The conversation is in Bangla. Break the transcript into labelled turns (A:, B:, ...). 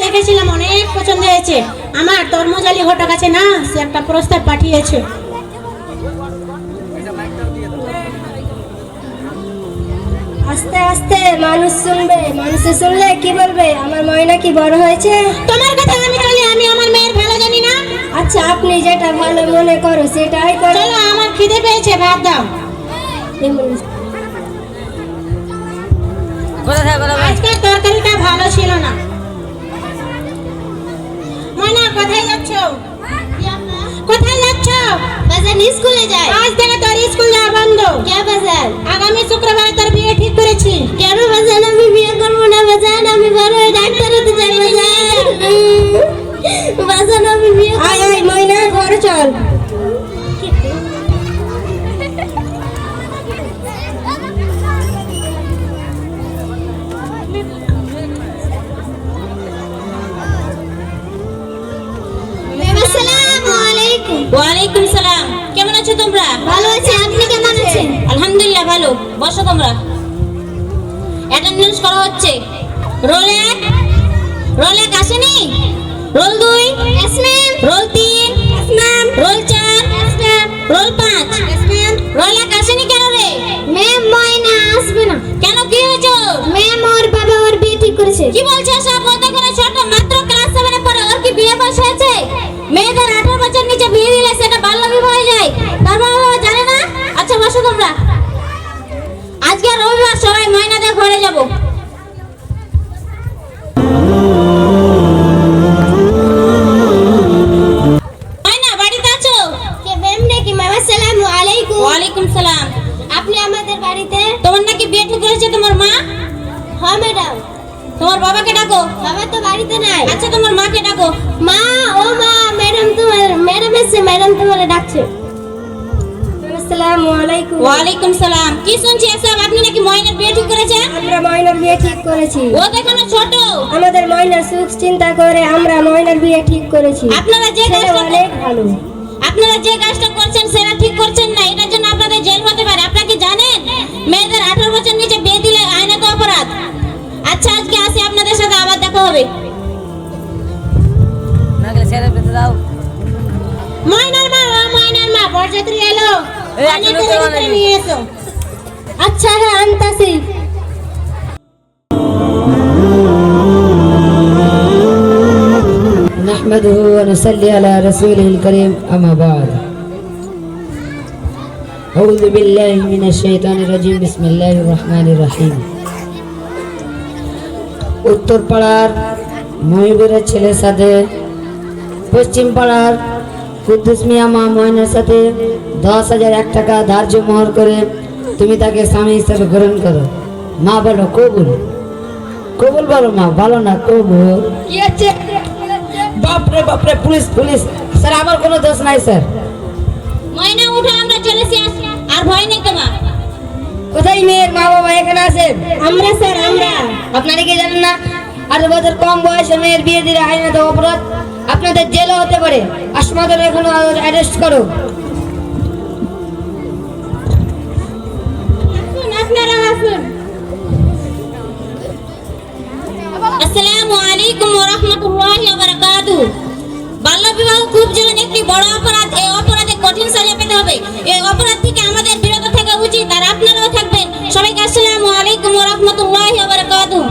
A: দেখেছিলাম, অনেক পছন্দ হয়েছে আমার। তরমুজালি ঘটক আছে না, সে একটা প্রস্তাব পাঠিয়েছে।
B: আস্তে আস্তে মানুষ শুনবে, মানুষে শুনলে কি বলবে? আমার ময়না কি বড় হয়েছে?
A: তোমার কথা আমি চলি, আমি আমার মেয়ের ভালো জানি না।
B: আচ্ছা, আপনি যেটা ভালো মনে করো সেটাই করো।
A: চলো, আমার খিদে পেয়েছে, ভাত দাও। আজকের তরকারিটা ভালো ছিল না। ময়না, কোথায় যাচ্ছ? কোথায় যাচ্ছ?
B: বাজার স্কুলে যাই।
A: আজ থেকে তোর স্কুল যাওয়া বন্ধ।
B: কে বাজার?
A: আগামী শুক্রবারে তোর বিয়ে ঠিক করেছি।
B: কেন বাজার? আমি বিয়ে করবো না বাজার, আমি বড় হয়ে ডাক্তার হতে চাই বাজার। বাজার আমি বিয়ে
A: আয় আয় ময়না, ঘরে চল।
B: আসসালামু আলাইকুম।
C: ওয়ালাইকুম সালাম। কেমন আছো তোমরা?
B: ভালো আছি, আপনি কেমন আছেন?
C: আলহামদুলিল্লাহ ভালো। বসো তোমরা। অ্যাটেন্ডেন্স করা হচ্ছে। রোল 1, রোল 1 আসেনি? Roll 2,
B: yes ma'am.
C: Roll 3,
B: yes ma'am.
C: Roll 4,
B: yes ma'am.
C: Roll 5।
B: Yes ma'am.
C: Roll 1 আসেনি কেন রে?
B: मैम ময়না আসবে না।
C: কেন, কি হয়েছে?
B: ম্যাম ওর বাবা ওর বিয়ে ঠিক করেছে।
C: কি বলছো সব? ও তো কোনো ছোট, মাত্র ক্লাস 7 এ পড়ে। ওর কি বিয়ে বয়স হয়েছে? মেয়েদের 18 বছর নিচে বিয়ে দিলে সেটা বাল্য বিবাহ হয়ে যায়। তার বাবা জানে না? আচ্ছা বসো তোমরা। আজকে রবিবার, সবাই ময়নাদের ঘরে যাব। ময়না, বাড়িতে আছো?
B: কে ম্যাম নাকি? ম্যাম আসসালামু আলাইকুম।
C: ওয়ালাইকুম সালাম।
B: আপনি আমাদের বাড়িতে?
C: তোমার নাকি বিয়ে ঠিক করেছে তোমার মা?
B: হ্যাঁ ম্যাডাম।
C: তোমার বাবাকে ডাকো।
B: বাবা তো বাড়িতে নাই।
C: আচ্ছা, তোমার মাকে ডাকো।
B: মা, ও মা, ম্যাডাম তোমার, ম্যাডাম এসে, ম্যাডাম তোমার ডাকছে। আসসালামু আলাইকুম।
C: ওয়ালাইকুম সালাম। কি শুনছি এসব? আপনি নাকি ময়নার বিয়ে ঠিক করেছেন?
B: আমরা ময়নার বিয়ে ঠিক করেছি।
C: ও তো এখনো ছোট।
B: আমাদের ময়নার সুখ চিন্তা করে আমরা ময়নার বিয়ে ঠিক করেছি।
C: আপনারা যে
B: ছেলে
C: কাজটা
B: অনেক ভালো।
C: আপনারা যে কাজটা করছেন সেটা ঠিক করছেন না। এটার জন্য আপনাদের জেল হতে পারে। আপনারা কি জানেন মেয়েদের 18 বছর নিচে বিয়ে দিলে আইনত অপরাধ? আচ্ছা, আজকে আসি, আপনাদের সাথে আবার দেখা হবে।
A: ময়নার মা, ও ময়নার মা, বরযাত্রী এলো।
C: এই, এখন
A: ময়নাকে
C: তো
A: ভিতরে নিয়ে এসো।
B: আচ্ছা হ্যাঁ, আনতাছি।
D: نحمده ونصلي على رسوله الكريم أما بعد أعوذ بالله من الشيطان الرجيم بسم الله الرحمن الرحيم উত্তর পাড়ার মহিবুরের ছেলের সাথে পশ্চিম পাড়ার কুদ্দুস মিয়া মা ময়নার সাথে 10,001 টাকা ধার্য মোহর করে তুমি তাকে স্বামী হিসেবে গ্রহণ করো। মা বলো কবুল। কবুল বলো মা, ভালো না কবুল।
B: কি আছে?
D: বাপরে বাপরে, পুলিশ পুলিশ! স্যার, আমার কোনো দোষ নাই স্যার।
C: ময়না উঠে, আমরা চলেছি। আর ভয় নেই তোমার।
D: কোথায় মেয়ের মা বাবা? এখানে আছেন।
B: আমরা স্যার, আমরা।
D: আপনারা কি জানেন না 18 বছর কম বয়সে মেয়ের বিয়ে দিলে আইনত অপরাধ? আপনাদের জেলও হতে পারে। আসমাদের এখনো অ্যারেস্ট করো।
B: আপনারা আসুন।
C: আসসালামু আলাইকুম ওয়া রাহমাতুল্লাহি ওয়া বারাকাতুহু। বাল্য বিবাহ খুব জীবন একটি বড় অপরাধ। এই অপরাধে কঠিন সাজা পেতে হবে। এই অপরাধ থেকে আমাদের বিরত থাকা উচিত, আর আপনারাও থাকবেন। সবাইকে আসসালামু আলাইকুম ওয়া রাহমাতুল্লাহি ওয়া বারাকাতুহু।